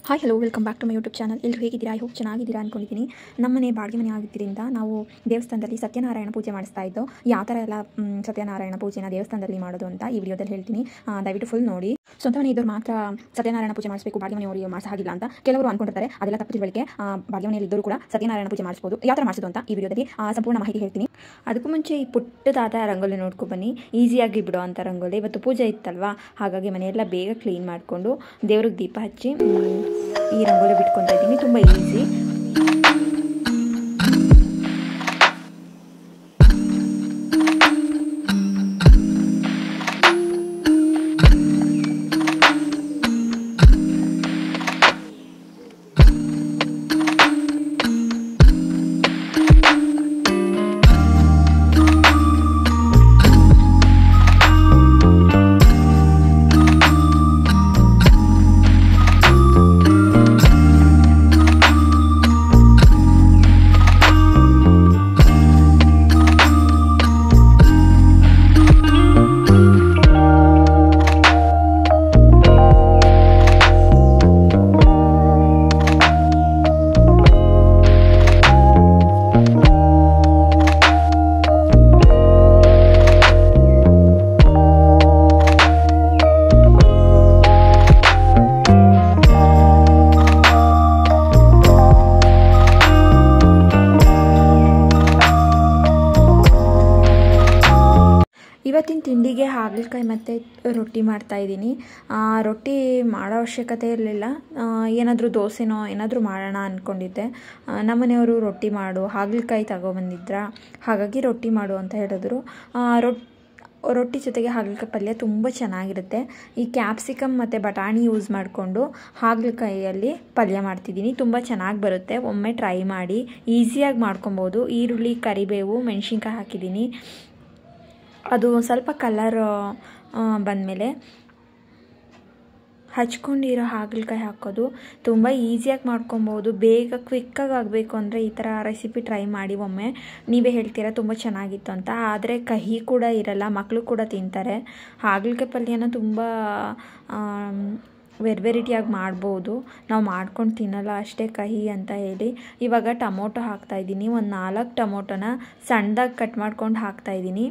Hi hello welcome back to my YouTube channel. ಎಲ್ಲರೂ ಹೇಗಿದ್ದೀರಾ? I hope ಚೆನ್ನಾಗಿದ್ದೀರಾ ಅಂದ್ಕೊಂಡಿದ್ದೀನಿ. ನಮ್ಮನೆ ಬಾಡಿಗೆ ಮನೆ ಆಗಿದ್ದರಿಂದ ನಾವು ದೇವಸ್ಥಾನದಲ್ಲಿ ಸತ್ಯನಾರಾಯಣ ಪೂಜೆ ಮಾಡಿಸ್ತಾ ಇದ್ದೋ. ಯಾವ ಥರ ಎಲ್ಲ ಸತ್ಯನಾರಾಯಣ ಪೂಜೆನ ದೇವಸ್ಥಾನದಲ್ಲಿ ಮಾಡೋದು ಅಂತ ಈ ವಿಡಿಯೋದಲ್ಲಿ ಹೇಳ್ತೀನಿ, ದಯವಿಟ್ಟು ಫುಲ್ ನೋಡಿ. ಸ್ವಂತ ಮನೆ ಇದ್ದವ್ರು ಮಾತ್ರ ಸತ್ಯನಾರಾಯಣ ಪೂಜೆ ಮಾಡಿಸಬೇಕು, ಬಾಡಿಗೆ ಮನೆಯವರು ಮಾಡಿಸಾಗಿಲ್ಲ ಅಂತ ಕೆಲವರು ಅನ್ಕೊಂಡಿರ್ತಾರೆ. ಅದೆಲ್ಲ ತಪ್ಪು ತಿಳುವಳಿಕೆ. ಬಾಡಿಗೆ ಮನೆಯಲ್ಲಿ ಇದ್ದವರು ಕೂಡ ಸತ್ಯನಾರಾಯಣ ಪೂಜೆ ಮಾಡಿಸ್ಬೋದು. ಯಾವ ಥರ ಮಾಡಿಸೋದು ಅಂತ ಈ ವಿಡಿಯೋದಲ್ಲಿ ಸಂಪೂರ್ಣ ಮಾಹಿತಿ ಹೇಳ್ತೀನಿ. ಅದಕ್ಕೂ ಮುಂಚೆ ಈ ಪುಟ್ಟದಾದ ರಂಗೋಲಿ ನೋಡ್ಕೊ ಬನ್ನಿ, ಈಸಿಯಾಗಿ ಬಿಡೋ ಅಂಥ ರಂಗೋಲಿ. ಇವತ್ತು ಪೂಜೆ ಇತ್ತಲ್ವಾ, ಹಾಗಾಗಿ ಮನೆಯೆಲ್ಲ ಬೇಗ ಕ್ಲೀನ್ ಮಾಡಿಕೊಂಡು ದೇವ್ರಿಗೆ ದೀಪ ಹಚ್ಚಿ ಈ ರಂಗೋಲಿ ಬಿಟ್ಕೊತಾ ಇದ್ದೀನಿ. ತುಂಬ ಈಸಿ. ಇವತ್ತಿನ ತಿಂಡಿಗೆ ಹಾಗಲಕಾಯಿ ಮತ್ತು ರೊಟ್ಟಿ ಮಾಡ್ತಾಯಿದ್ದೀನಿ. ರೊಟ್ಟಿ ಮಾಡೋ ಅವಶ್ಯಕತೆ ಇರಲಿಲ್ಲ, ಏನಾದರೂ ದೋಸೆನೋ ಏನಾದರೂ ಮಾಡೋಣ ಅಂದ್ಕೊಂಡಿದ್ದೆ. ನಮ್ಮನೆಯವರು ರೊಟ್ಟಿ ಮಾಡು, ಹಾಗಲಕಾಯಿ ತಗೊಬಂದಿದ್ರ, ಹಾಗಾಗಿ ರೊಟ್ಟಿ ಮಾಡು ಅಂತ ಹೇಳಿದ್ರು. ರೊಟ್ಟಿ ಜೊತೆಗೆ ಹಾಗಲಕಾಯಿ ಪಲ್ಯ ತುಂಬ ಚೆನ್ನಾಗಿರುತ್ತೆ. ಈ ಕ್ಯಾಪ್ಸಿಕಮ್ ಮತ್ತು ಬಟಾಣಿ ಯೂಸ್ ಮಾಡಿಕೊಂಡು ಹಾಗಲಕಾಯಿಯಲ್ಲಿ ಪಲ್ಯ ಮಾಡ್ತಿದ್ದೀನಿ. ತುಂಬ ಚೆನ್ನಾಗಿ ಬರುತ್ತೆ, ಒಮ್ಮೆ ಟ್ರೈ ಮಾಡಿ. ಈಸಿಯಾಗಿ ಮಾಡ್ಕೊಬೋದು. ಈರುಳ್ಳಿ, ಕರಿಬೇವು, ಮೆಣಸಿನ್ಕಾಯಿ ಹಾಕಿದ್ದೀನಿ. ಅದು ಸ್ವಲ್ಪ ಕಲರ್ ಬಂದಮೇಲೆ ಹಚ್ಕೊಂಡಿರೋ ಹಾಗಲಕಾಯಿ ಹಾಕೋದು. ತುಂಬ ಈಸಿಯಾಗಿ ಮಾಡ್ಕೊಬೋದು. ಬೇಗ ಕ್ವಿಕ್ಕಾಗಿ ಆಗಬೇಕು ಅಂದರೆ ಈ ಥರ ರೆಸಿಪಿ ಟ್ರೈ ಮಾಡಿ ಒಮ್ಮೆ. ನೀವೇ ಹೇಳ್ತೀರಾ ತುಂಬ ಚೆನ್ನಾಗಿತ್ತು ಅಂತ. ಆದರೆ ಕಹಿ ಕೂಡ ಇರಲ್ಲ, ಮಕ್ಕಳು ಕೂಡ ತಿಂತಾರೆ. ಹಾಗಲಕಾಯಿ ಪಲ್ಯನ ತುಂಬ ವೆರೈಟಿಯಾಗಿ ಮಾಡ್ಬೋದು. ನಾವು ಮಾಡ್ಕೊಂಡು ತಿನ್ನಲ್ಲ ಅಷ್ಟೇ ಕಹಿ ಅಂತ ಹೇಳಿ. ಇವಾಗ ಟೊಮೊಟೊ ಹಾಕ್ತಾಯಿದ್ದೀನಿ. ಒಂದು 4 ಟೊಮೊಟೊನ ಸಣ್ಣದಾಗಿ ಕಟ್ ಮಾಡ್ಕೊಂಡು ಹಾಕ್ತಾಯಿದ್ದೀನಿ.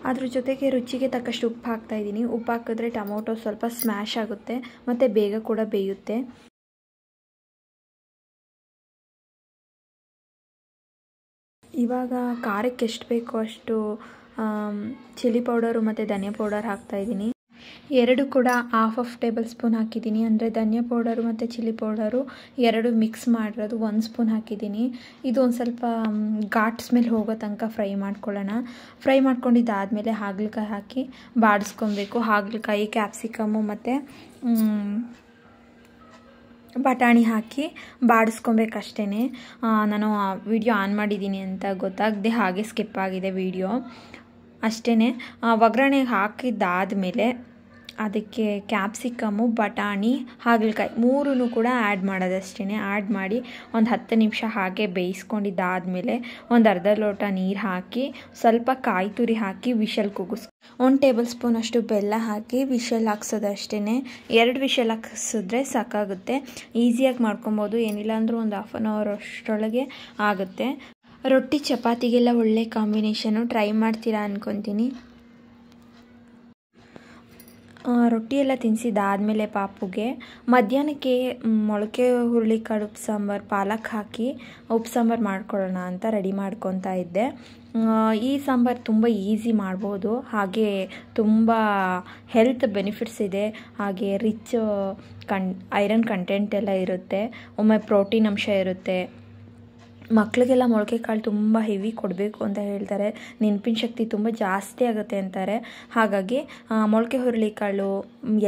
ಅದ್ರ ಜೊತೆಗೆ ರುಚಿಗೆ ತಕ್ಕಷ್ಟು ಉಪ್ಪು ಹಾಕ್ತಾಯಿದ್ದೀನಿ. ಉಪ್ಪು ಹಾಕಿದ್ರೆ ಟೊಮೊಟೊ ಸ್ವಲ್ಪ ಸ್ಮ್ಯಾಶ್ ಆಗುತ್ತೆ ಮತ್ತು ಬೇಗ ಕೂಡ ಬೇಯುತ್ತೆ. ಇವಾಗ ಖಾರಕ್ಕೆ ಎಷ್ಟು ಬೇಕೋ ಅಷ್ಟು ಚಿಲ್ಲಿ ಪೌಡರು ಮತ್ತು ಧನಿಯಾ ಪೌಡರ್ ಹಾಕ್ತಾಯಿದ್ದೀನಿ. 2 ಕೂಡ ಹಾಫ್ ಟೇಬಲ್ ಸ್ಪೂನ್ ಹಾಕಿದ್ದೀನಿ. ಅಂದರೆ ಧನಿಯಾ ಪೌಡರು ಮತ್ತು ಚಿಲ್ಲಿ ಪೌಡರು 2 ಮಿಕ್ಸ್ ಮಾಡಿರೋದು 1 ಸ್ಪೂನ್ ಹಾಕಿದ್ದೀನಿ. ಇದು ಒಂದು ಸ್ವಲ್ಪ ಘಾಟ್ ಸ್ಮೆಲ್ ಹೋಗೋ ತನಕ ಫ್ರೈ ಮಾಡ್ಕೊಳ್ಳೋಣ. ಫ್ರೈ ಮಾಡ್ಕೊಂಡಿದ್ದಾದಮೇಲೆ ಹಾಗಲಕಾಯಿ ಹಾಕಿ ಬಾಡಿಸ್ಕೊಬೇಕು. ಹಾಗಲಕಾಯಿ, ಕ್ಯಾಪ್ಸಿಕಮ್ಮು ಮತ್ತು ಬಟಾಣಿ ಹಾಕಿ ಬಾಡಿಸ್ಕೊಬೇಕಷ್ಟೇ. ನಾನು ವಿಡಿಯೋ ಆನ್ ಮಾಡಿದ್ದೀನಿ ಅಂತ ಗೊತ್ತಾಗದೆ ಹಾಗೆ ಸ್ಕಿಪ್ ಆಗಿದೆ ವಿಡಿಯೋ ಅಷ್ಟೇ. ಒಗ್ಗರಣೆಗೆ ಹಾಕಿದ್ದಾದಮೇಲೆ ಅದಕ್ಕೆ ಕ್ಯಾಪ್ಸಿಕಮ್ಮು, ಬಟಾಣಿ, ಹಾಗಲಕಾಯಿ 3 ಕೂಡ ಆ್ಯಡ್ ಮಾಡೋದಷ್ಟೇ. ಆ್ಯಡ್ ಮಾಡಿ ಒಂದು 10 ನಿಮಿಷ ಹಾಗೆ ಬೇಯಿಸ್ಕೊಂಡಿದ್ದಾದಮೇಲೆ ಒಂದು ಅರ್ಧ ಲೋಟ ನೀರು ಹಾಕಿ ಸ್ವಲ್ಪ ಕಾಯಿ ತುರಿ ಹಾಕಿ ವಿಷಲ್ ಕೂಗಿಸ್ಕೊ. 1 ಟೇಬಲ್ ಸ್ಪೂನ್ ಅಷ್ಟು ಬೆಲ್ಲ ಹಾಕಿ ವಿಷಲ್ ಹಾಕ್ಸೋದಷ್ಟೇ. 2 ವಿಷಲ್ ಹಾಕಿಸಿದ್ರೆ ಸಾಕಾಗುತ್ತೆ. ಈಸಿಯಾಗಿ ಮಾಡ್ಕೊಬೋದು. ಏನಿಲ್ಲ ಅಂದರೂ ಒಂದು ಹಾಫ್ ಆನ್ ಅವರ್ ಅಷ್ಟರೊಳಗೆ ಆಗುತ್ತೆ. ರೊಟ್ಟಿ ಚಪಾತಿಗೆಲ್ಲ ಒಳ್ಳೆ ಕಾಂಬಿನೇಷನು. ಟ್ರೈ ಮಾಡ್ತೀರಾ ಅಂದ್ಕೊತೀನಿ. ರೊಟ್ಟಿ ಎಲ್ಲ ತಿನ್ನಿಸಿದ್ದಾದಮೇಲೆ ಪಾಪುಗೆ ಮಧ್ಯಾಹ್ನಕ್ಕೆ ಮೊಳಕೆ ಹುರುಳಿಕಾಳು ಉಪ್ಪು ಸಾಂಬಾರು, ಪಾಲಕ್ ಹಾಕಿ ಉಪ್ಪು ಸಾಂಬಾರು ಮಾಡ್ಕೊಳ್ಳೋಣ ಅಂತ ರೆಡಿ ಮಾಡ್ಕೊತಾ ಇದ್ದೆ. ಈ ಸಾಂಬಾರು ತುಂಬ ಈಸಿ ಮಾಡ್ಬೋದು, ಹಾಗೆ ತುಂಬ ಹೆಲ್ತ್ ಬೆನಿಫಿಟ್ಸ್ ಇದೆ. ಹಾಗೆ ರಿಚ್ ಐರನ್ ಕಂಟೆಂಟ್ ಎಲ್ಲ ಇರುತ್ತೆ. ಒಮ್ಮೆ ಪ್ರೋಟೀನ್ ಅಂಶ ಇರುತ್ತೆ. ಮಕ್ಕಳಿಗೆಲ್ಲ ಮೊಳಕೆ ಕಾಳು ತುಂಬ ಹೆವಿ ಕೊಡಬೇಕು ಅಂತ ಹೇಳ್ತಾರೆ, ನೆನಪಿನ ಶಕ್ತಿ ತುಂಬ ಜಾಸ್ತಿ ಆಗುತ್ತೆ ಅಂತಾರೆ. ಹಾಗಾಗಿ ಮೊಳಕೆ ಹುರುಳಿಕಾಳು,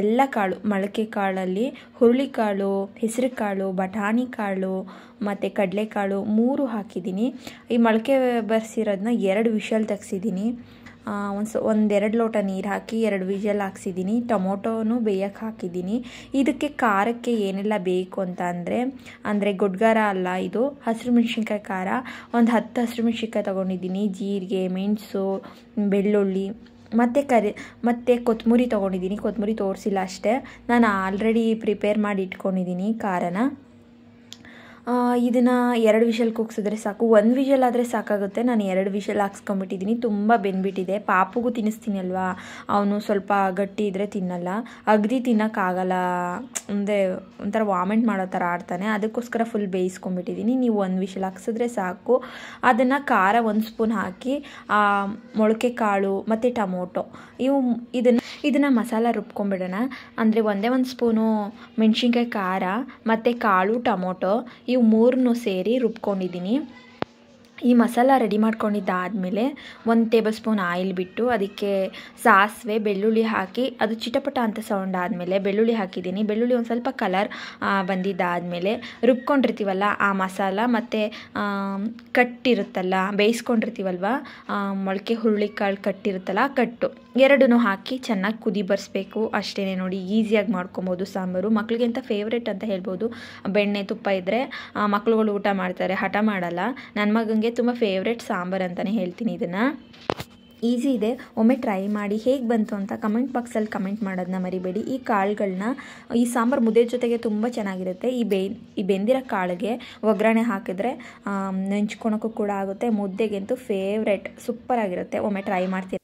ಎಲ್ಲ ಕಾಳು, ಮೊಳಕೆ ಕಾಳಲ್ಲಿ ಹುರುಳಿಕಾಳು, ಹೆಸರು ಕಾಳು, ಬಟಾಣಿ ಕಾಳು ಮತ್ತು ಕಡಲೆಕಾಳು 3 ಹಾಕಿದ್ದೀನಿ. ಈ ಮೊಳಕೆ ಬರ್ಸಿರೋದನ್ನ 2 ವಿಷಲ್ ತೆಗ್ಸಿದ್ದೀನಿ. ಒಂದೆರಡು ಲೋಟ ನೀರು ಹಾಕಿ 2 ವಿಷಲ್ ಹಾಕ್ಸಿದ್ದೀನಿ. ಟೊಮೊಟೊನು ಬೇಯಕ್ಕೆ ಹಾಕಿದ್ದೀನಿ. ಇದಕ್ಕೆ ಖಾರಕ್ಕೆ ಏನೆಲ್ಲ ಬೇಕು ಅಂತ ಅಂದರೆ ಗೊಡ್ಗಾರ ಅಲ್ಲ, ಇದು ಹಸಿರು ಮೆಣಸಿನ್ಕಾಯಿ ಖಾರ. ಒಂದು 10 ಹಸಿರು ಮೆಣಸಿನ್ಕಾಯಿ ತೊಗೊಂಡಿದ್ದೀನಿ. ಜೀರಿಗೆ, ಮೆಣಸು, ಬೆಳ್ಳುಳ್ಳಿ ಮತ್ತು ಕೊತ್ತಂಬರಿ ತೊಗೊಂಡಿದ್ದೀನಿ. ಕೊತ್ತಂಬರಿ ತೋರಿಸಿಲ್ಲ ಅಷ್ಟೇ, ನಾನು ಆಲ್ರೆಡಿ ಪ್ರಿಪೇರ್ ಮಾಡಿ ಇಟ್ಕೊಂಡಿದ್ದೀನಿ ಖಾರನ. ಇದನ್ನು 2 ವಿಷಲ್ ಕೂಗ್ಸಿದ್ರೆ ಸಾಕು. 1 ವಿಷಲ್ ಆದರೆ ಸಾಕಾಗುತ್ತೆ. ನಾನು 2 ವಿಷಲ್ ಹಾಕ್ಸ್ಕೊಂಬಿಟ್ಟಿದ್ದೀನಿ. ತುಂಬ ಬೆಂದ್ಬಿಟ್ಟಿದೆ. ಪಾಪುಗೂ ತಿನ್ನಿಸ್ತೀನಿ ಅಲ್ವಾ, ಅವನು ಸ್ವಲ್ಪ ಗಟ್ಟಿ ಇದ್ದರೆ ತಿನ್ನಲ್ಲ, ಅಗದಿ ತಿನ್ನೋಕ್ಕಾಗಲ್ಲ, ಅಂದರೆ ಒಂಥರ ವಾಮಿಟ್ ಮಾಡೋ ಥರ ಆಡ್ತಾನೆ. ಅದಕ್ಕೋಸ್ಕರ ಫುಲ್ ಬೇಯಿಸ್ಕೊಂಬಿಟ್ಟಿದ್ದೀನಿ. ನೀವು 1 ವಿಷಲ್ ಹಾಕ್ಸಿದ್ರೆ ಸಾಕು. ಅದನ್ನು ಖಾರ 1 ಸ್ಪೂನ್ ಹಾಕಿ ಮೊಳಕೆ ಕಾಳು ಮತ್ತು ಟೊಮೊಟೊ ಇದನ್ನು ಮಸಾಲ ರುಬ್ಕೊಂಬಿಡೋಣ. ಅಂದರೆ ಒಂದೇ 1 ಸ್ಪೂನು ಮೆಣಸಿನ್ಕಾಯಿ ಖಾರ ಮತ್ತು ಕಾಳು, ಟೊಮೊಟೊ ಇವು 3 ಸೇರಿ ರುಬ್ಕೊಂಡಿದ್ದೀನಿ. ಈ ಮಸಾಲ ರೆಡಿ ಮಾಡ್ಕೊಂಡಿದ್ದಾದಮೇಲೆ 1 ಟೇಬಲ್ ಸ್ಪೂನ್ ಆಯಿಲ್ ಬಿಟ್ಟು ಅದಕ್ಕೆ ಸಾಸಿವೆ, ಬೆಳ್ಳುಳ್ಳಿ ಹಾಕಿ ಅದು ಚಿಟಪಟ ಅಂತ ಸೌಂಡ್ ಆದಮೇಲೆ ಬೆಳ್ಳುಳ್ಳಿ ಹಾಕಿದ್ದೀನಿ. ಬೆಳ್ಳುಳ್ಳಿ ಒಂದು ಸ್ವಲ್ಪ ಕಲರ್ ಬಂದಿದ್ದಾದಮೇಲೆ ರುಬ್ಕೊಂಡಿರ್ತೀವಲ್ಲ ಆ ಮಸಾಲ ಮತ್ತು ಕಟ್ಟಿರುತ್ತಲ್ಲ, ಬೇಯಿಸ್ಕೊಂಡಿರ್ತೀವಲ್ವ ಮೊಳಕೆ ಹುರುಳಿಕಾಳು ಕಟ್ಟಿರುತ್ತಲ್ಲ ಆ ಕಟ್ಟು ಎರಡನ್ನೂ ಹಾಕಿ ಚೆನ್ನಾಗಿ ಕುದಿ ಬರ್ಸ್ಬೇಕು. ಅಷ್ಟೇ ನೋಡಿ, ಈಸಿಯಾಗಿ ಮಾಡ್ಕೊಬೋದು ಸಾಂಬಾರು. ಮಕ್ಕಳಿಗೆ ಅಂತ ಫೇವ್ರೇಟ್ ಅಂತ ಹೇಳ್ಬೋದು. ಬೆಣ್ಣೆ ತುಪ್ಪ ಇದ್ದರೆ ಮಕ್ಕಳುಗಳು ಊಟ ಮಾಡ್ತಾರೆ, ಹಠ ಮಾಡಲ್ಲ. ನನ್ನ ಮಗನಿಗೆ ತುಂಬ ಫೇವ್ರೇಟ್ ಸಾಂಬಾರು ಅಂತಲೇ ಹೇಳ್ತೀನಿ. ಇದನ್ನು ಈಸಿ ಇದೆ, ಒಮ್ಮೆ ಟ್ರೈ ಮಾಡಿ. ಹೇಗೆ ಬಂತು ಅಂತ ಕಮೆಂಟ್ ಬಾಕ್ಸಲ್ಲಿ ಕಮೆಂಟ್ ಮಾಡೋದನ್ನ ಮರಿಬೇಡಿ. ಈ ಕಾಳುಗಳನ್ನ ಈ ಸಾಂಬಾರು ಮುದ್ದೆ ಜೊತೆಗೆ ತುಂಬ ಚೆನ್ನಾಗಿರುತ್ತೆ. ಈ ಬೆಂದಿರೋ ಕಾಳಿಗೆ ಒಗ್ಗರಣೆ ಹಾಕಿದ್ರೆ ನೆಂಚ್ಕೊಳಕ್ಕೂ ಕೂಡ ಆಗುತ್ತೆ. ಮುದ್ದೆಗಂತೂ ಫೇವ್ರೇಟ್, ಸೂಪರಾಗಿರುತ್ತೆ. ಒಮ್ಮೆ ಟ್ರೈ ಮಾಡ್ತೀನಿ.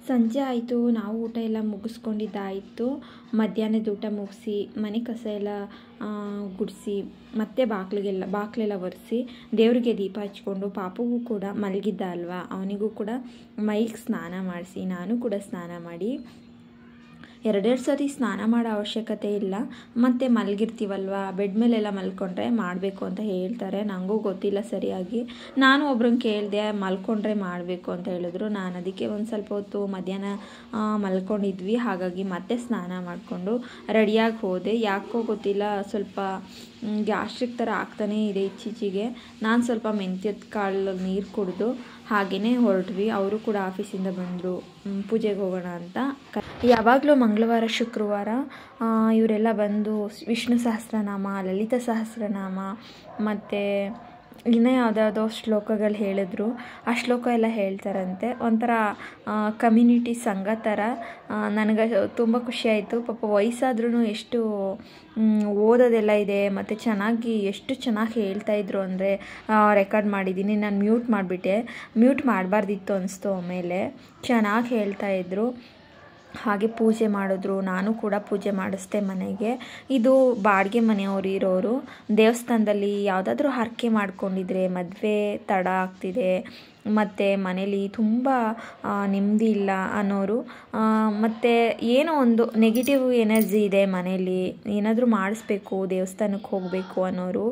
ಸಂಜೆ ಆಯಿತು, ನಾವು ಊಟ ಎಲ್ಲ ಮುಗಿಸ್ಕೊಂಡಿದ್ದಾಯಿತು. ಮಧ್ಯಾಹ್ನದ ಊಟ ಮುಗಿಸಿ ಮನೆ ಕಸ ಎಲ್ಲ ಗುಡಿಸಿ ಮತ್ತೆ ಬಾಗಿಲೆಲ್ಲ ಒರೆಸಿ ದೇವರಿಗೆ ದೀಪ ಹಚ್ಕೊಂಡು ಪಾಪುಗೂ ಕೂಡ ಮಲಗಿದ್ದ ಅಲ್ವಾ, ಅವನಿಗೂ ಕೂಡ ಮೈಗೆ ಸ್ನಾನ ಮಾಡಿಸಿ ನಾನು ಕೂಡ ಸ್ನಾನ ಮಾಡಿ ಎರಡೆರಡು ಸರಿ ಸ್ನಾನ ಮಾಡೋ ಅವಶ್ಯಕತೆ ಇಲ್ಲ. ಮತ್ತು ಮಲಗಿರ್ತೀವಲ್ವ, ಬೆಡ್ ಮೇಲೆಲ್ಲ ಮಲ್ಕೊಂಡ್ರೆ ಮಾಡಬೇಕು ಅಂತ ಹೇಳ್ತಾರೆ. ನನಗೂ ಗೊತ್ತಿಲ್ಲ ಸರಿಯಾಗಿ. ನಾನು ಒಬ್ರನ್ನ ಕೇಳಿದೆ, ಮಲ್ಕೊಂಡ್ರೆ ಮಾಡಬೇಕು ಅಂತ ಹೇಳಿದ್ರು. ನಾನು ಅದಕ್ಕೆ ಒಂದು ಸ್ವಲ್ಪ ಹೊತ್ತು ಮಧ್ಯಾಹ್ನ ಮಲ್ಕೊಂಡಿದ್ವಿ. ಹಾಗಾಗಿ ಮತ್ತೆ ಸ್ನಾನ ಮಾಡಿಕೊಂಡು ರೆಡಿಯಾಗಿ ಹೋದೆ. ಯಾಕೋ ಗೊತ್ತಿಲ್ಲ, ಸ್ವಲ್ಪ ಗ್ಯಾಸ್ಟ್ರಿಕ್ ಥರ ಆಗ್ತಾನೇ ಇದೆ ಇತ್ತೀಚೆಗೆ. ನಾನು ಸ್ವಲ್ಪ ಮೆಂತ್ಯದ ಕಾಳು ನೀರು ಕುಡಿದು ಹಾಗೆಯೇ ಹೊರಟ್ವಿ. ಅವರು ಕೂಡ ಆಫೀಸಿಂದ ಬಂದರು, ಪೂಜೆಗೆ ಹೋಗೋಣ ಅಂತ. ಯಾವಾಗಲೂ ಮಂಗಳವಾರ ಶುಕ್ರವಾರ ಇವರೆಲ್ಲ ಬಂದು ವಿಷ್ಣು ಸಹಸ್ರನಾಮ, ಲಲಿತಾ ಸಹಸ್ರನಾಮ ಮತ್ತು ಇನ್ನೂ ಯಾವುದ್ಯಾವುದೋ ಶ್ಲೋಕಗಳು ಹೇಳಿದ್ರು. ಆ ಶ್ಲೋಕ ಎಲ್ಲ ಹೇಳ್ತಾರಂತೆ. ಒಂಥರ ಕಮ್ಯುನಿಟಿ ಸಂಘ ಥರ. ನನಗೆ ತುಂಬ ಖುಷಿಯಾಯಿತು. ಪಾಪ ವಯಸ್ಸಾದ್ರೂ ಎಷ್ಟು ಓದೋದೆಲ್ಲ ಇದೆ ಮತ್ತು ಎಷ್ಟು ಚೆನ್ನಾಗಿ ಹೇಳ್ತಾಯಿದ್ರು ಅಂದರೆ ರೆಕಾರ್ಡ್ ಮಾಡಿದ್ದೀನಿ. ನಾನು ಮ್ಯೂಟ್ ಮಾಡಿಬಿಟ್ಟೆ. ಮ್ಯೂಟ್ ಮಾಡಬಾರ್ದಿತ್ತು ಅನಿಸ್ತು. ಆಮೇಲೆ ಚೆನ್ನಾಗಿ ಹೇಳ್ತಾಯಿದ್ರು. ಹಾಗೆ ಪೂಜೆ ಮಾಡಿದ್ರು. ನಾನು ಕೂಡ ಪೂಜೆ ಮಾಡಿಸ್ದೆ ಮನೆಗೆ. ಇದು ಬಾಡಿಗೆ ಮನೆಯವರು ಇರೋರು. ದೇವಸ್ಥಾನದಲ್ಲಿ ಯಾವುದಾದ್ರೂ ಹರಕೆ ಮಾಡ್ಕೊಂಡಿದ್ರೆ ಮದುವೆ ತಡ ಆಗ್ತಿದೆ ಮತ್ತು ಮನೇಲಿ ತುಂಬ ನೆಮ್ಮದಿ ಇಲ್ಲ ಅನ್ನೋರು, ಮತ್ತು ಏನೋ ಒಂದು ನೆಗೆಟಿವ್ ಎನರ್ಜಿ ಇದೆ ಮನೇಲಿ, ಏನಾದರೂ ಮಾಡಿಸ್ಬೇಕು, ದೇವಸ್ಥಾನಕ್ಕೆ ಹೋಗಬೇಕು ಅನ್ನೋರು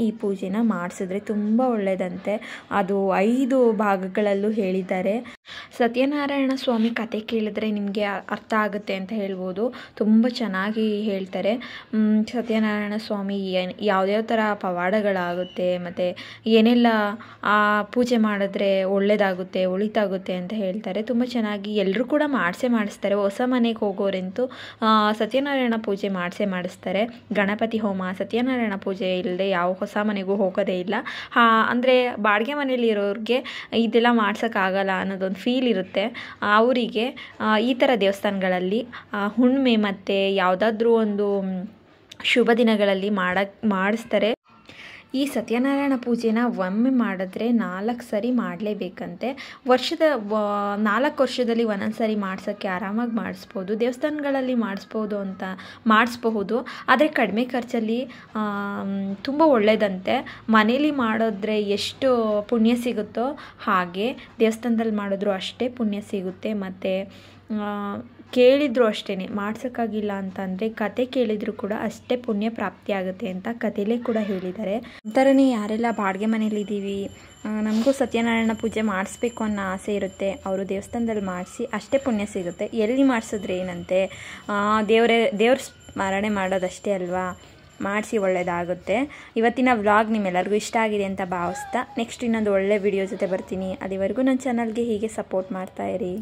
ಈ ಪೂಜೆನ ಮಾಡಿಸಿದ್ರೆ ತುಂಬ ಒಳ್ಳೆಯದಂತೆ. ಅದು 5 ಭಾಗಗಳಲ್ಲೂ ಹೇಳಿದ್ದಾರೆ. ಸತ್ಯನಾರಾಯಣ ಸ್ವಾಮಿ ಕತೆ ಕೇಳಿದ್ರೆ ನಿಮಗೆ ಅರ್ಥ ಆಗುತ್ತೆ ಅಂತ ಹೇಳ್ಬೋದು. ತುಂಬ ಚೆನ್ನಾಗಿ ಹೇಳ್ತಾರೆ. ಸತ್ಯನಾರಾಯಣ ಸ್ವಾಮಿ ಯಾವ್ಯಾವ ಥರ ಪವಾಡಗಳಾಗುತ್ತೆ ಮತ್ತು ಏನೆಲ್ಲ ಪೂಜೆ ಮಾಡಿದ್ರೆ ಒಳ್ಳೆಯದಾಗುತ್ತೆ, ಒಳಿತಾಗುತ್ತೆ ಅಂತ ಹೇಳ್ತಾರೆ. ತುಂಬ ಚೆನ್ನಾಗಿ ಎಲ್ಲರೂ ಕೂಡ ಮಾಡಿಸ್ತಾರೆ. ಹೊಸ ಮನೆಗೆ ಹೋಗೋರಂತೂ ಸತ್ಯನಾರಾಯಣ ಪೂಜೆ ಮಾಡಿಸ್ತಾರೆ. ಗಣಪತಿ ಹೋಮ, ಸತ್ಯನಾರಾಯಣ ಪೂಜೆ ಇಲ್ಲದೆ ಯಾವ ಹೊಸ ಮನೆಗೂ ಹೋಗೋದೇ ಇಲ್ಲ. ಅಂದರೆ ಬಾಡಿಗೆ ಮನೇಲಿ ಇರೋರಿಗೆ ಇದೆಲ್ಲ ಮಾಡ್ಸೋಕ್ಕಾಗಲ್ಲ ಅನ್ನೋದೊಂದು ಫೀಲ್ ಇರುತ್ತೆ. ಅವರಿಗೆ ಈ ಥರ ದೇವಸ್ಥಾನಗಳಲ್ಲಿ ಹುಣ್ಣಿಮೆ ಮತ್ತು ಯಾವುದಾದ್ರೂ ಒಂದು ಶುಭ ದಿನಗಳಲ್ಲಿ ಮಾಡಿಸ್ತಾರೆ. ಈ ಸತ್ಯನಾರಾಯಣ ಪೂಜೆನ ಒಮ್ಮೆ ಮಾಡಿದ್ರೆ 4 ಸರಿ ಮಾಡಲೇಬೇಕಂತೆ. 4 ವರ್ಷದಲ್ಲಿ ಒಂದೊಂದು ಸರಿ ಮಾಡ್ಸೋಕ್ಕೆ ಆರಾಮಾಗಿ ಮಾಡಿಸ್ಬೋದು. ದೇವಸ್ಥಾನಗಳಲ್ಲಿ ಮಾಡಿಸ್ಬಹುದು, ಆದರೆ ಕಡಿಮೆ ಖರ್ಚಲ್ಲಿ ತುಂಬ ಒಳ್ಳೆಯದಂತೆ. ಮನೇಲಿ ಮಾಡಿದ್ರೆ ಎಷ್ಟು ಪುಣ್ಯ ಸಿಗುತ್ತೋ ಹಾಗೆ ದೇವಸ್ಥಾನದಲ್ಲಿ ಮಾಡಿದ್ರು ಅಷ್ಟೇ ಪುಣ್ಯ ಸಿಗುತ್ತೆ. ಮತ್ತು ಕೇಳಿದ್ರು ಅಷ್ಟೇ, ಮಾಡ್ಸೋಕ್ಕಾಗಿಲ್ಲ ಅಂತಂದರೆ ಕತೆ ಕೇಳಿದ್ರು ಕೂಡ ಅಷ್ಟೇ ಪುಣ್ಯ ಪ್ರಾಪ್ತಿ ಆಗುತ್ತೆ ಅಂತ ಕಥೆಲೇ ಕೂಡ ಹೇಳಿದ್ದಾರೆ. ಥರನೇ ಯಾರೆಲ್ಲ ಬಾಡಿಗೆ ಮನೇಲಿದ್ದೀವಿ, ನಮಗೂ ಸತ್ಯನಾರಾಯಣ ಪೂಜೆ ಮಾಡಿಸ್ಬೇಕು ಅನ್ನೋ ಆಸೆ ಇರುತ್ತೆ, ಅವರು ದೇವಸ್ಥಾನದಲ್ಲಿ ಮಾಡಿಸಿ ಅಷ್ಟೇ ಪುಣ್ಯ ಸಿಗುತ್ತೆ. ಎಲ್ಲಿ ಮಾಡಿಸಿದ್ರೆ ಏನಂತೆ, ದೇವ್ರ ಸ್ಮರಣೆ ಮಾಡೋದಷ್ಟೇ ಅಲ್ವಾ, ಮಾಡಿಸಿ ಒಳ್ಳೆಯದಾಗುತ್ತೆ. ಇವತ್ತಿನ ವ್ಲಾಗ್ ನಿಮ್ಮೆಲ್ಲರಿಗೂ ಇಷ್ಟ ಆಗಿದೆ ಅಂತ ಭಾವಿಸ್ತಾ ನೆಕ್ಸ್ಟ್ ಇನ್ನೊಂದು ಒಳ್ಳೆ ವಿಡಿಯೋ ಜೊತೆ ಬರ್ತೀನಿ. ಅಲ್ಲಿವರೆಗೂ ನನ್ನ ಚಾನಲ್ಗೆ ಹೀಗೆ ಸಪೋರ್ಟ್ ಮಾಡ್ತಾಯಿರಿ.